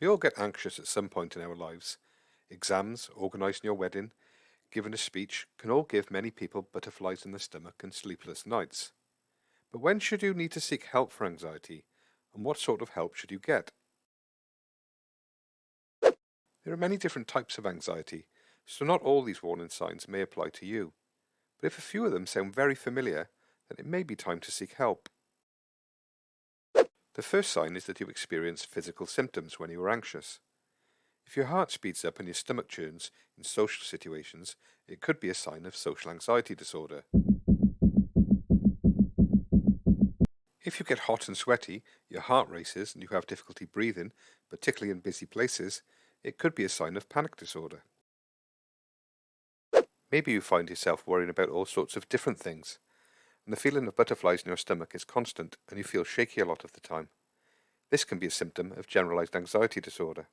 We all get anxious at some point in our lives. Exams, organising your wedding, giving a speech can all give many people butterflies in the stomach and sleepless nights. But when should you need to seek help for anxiety, and what sort of help should you get? There are many different types of anxiety, so not all these warning signs may apply to you. But if a few of them sound very familiar, then it may be time to seek help. The first sign is that you experience physical symptoms when you are anxious. If your heart speeds up and your stomach churns in social situations, it could be a sign of social anxiety disorder. If you get hot and sweaty, your heart races, and you have difficulty breathing, particularly in busy places, it could be a sign of panic disorder. Maybe you find yourself worrying about all sorts of different things, and the feeling of butterflies in your stomach is constant and you feel shaky a lot of the time. This can be a symptom of generalized anxiety disorder.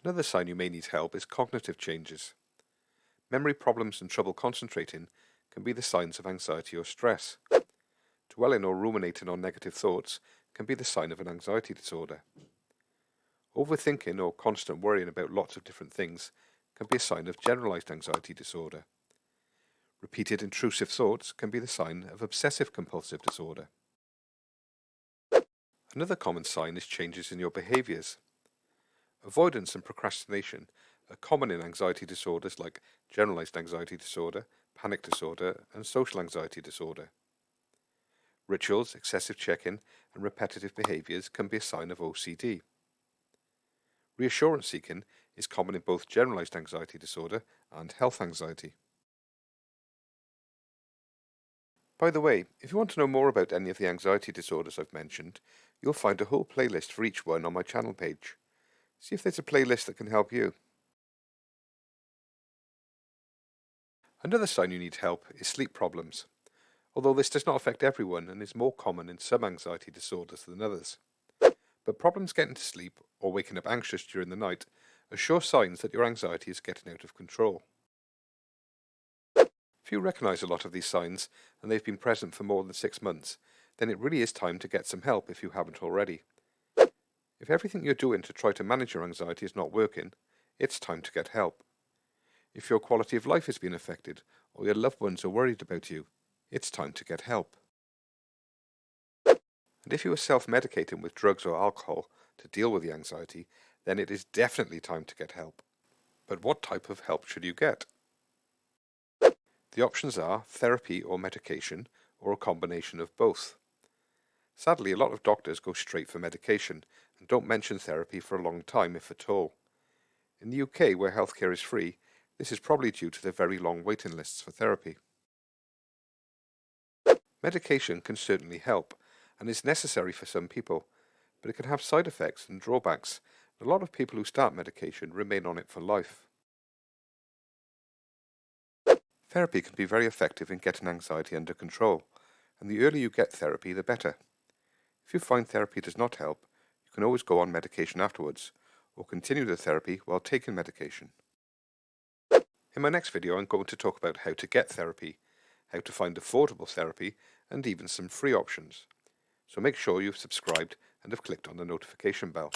Another sign you may need help is cognitive changes. Memory problems and trouble concentrating can be the signs of anxiety or stress. Dwelling or ruminating on negative thoughts can be the sign of an anxiety disorder. Overthinking or constant worrying about lots of different things can be a sign of generalized anxiety disorder. Repeated intrusive thoughts can be the sign of obsessive compulsive disorder. Another common sign is changes in your behaviors. Avoidance and procrastination are common in anxiety disorders like generalized anxiety disorder, panic disorder, and social anxiety disorder. Rituals, excessive checking, and repetitive behaviors can be a sign of OCD. Reassurance seeking is common in both generalized anxiety disorder and health anxiety. By the way, if you want to know more about any of the anxiety disorders I've mentioned, you'll find a whole playlist for each one on my channel page. See if there's a playlist that can help you. Another sign you need help is sleep problems, although this does not affect everyone and is more common in some anxiety disorders than others. But problems getting to sleep or waking up anxious during the night are sure signs that your anxiety is getting out of control. If you recognize a lot of these signs and they've been present for more than 6 months, then it really is time to get some help if you haven't already. If everything you're doing to try to manage your anxiety is not working, it's time to get help. If your quality of life has been affected or your loved ones are worried about you, it's time to get help. And if you are self-medicating with drugs or alcohol to deal with the anxiety, then it is definitely time to get help. But what type of help should you get? The options are therapy or medication, or a combination of both. Sadly, a lot of doctors go straight for medication and don't mention therapy for a long time, if at all. In the UK, where healthcare is free, this is probably due to the very long waiting lists for therapy. Medication can certainly help and is necessary for some people, but it can have side effects and drawbacks, and a lot of people who start medication remain on it for life. Therapy can be very effective in getting anxiety under control, and the earlier you get therapy, the better. If you find therapy does not help, you can always go on medication afterwards, or continue the therapy while taking medication. In my next video, I'm going to talk about how to get therapy, how to find affordable therapy, and even some free options. So make sure you've subscribed and have clicked on the notification bell.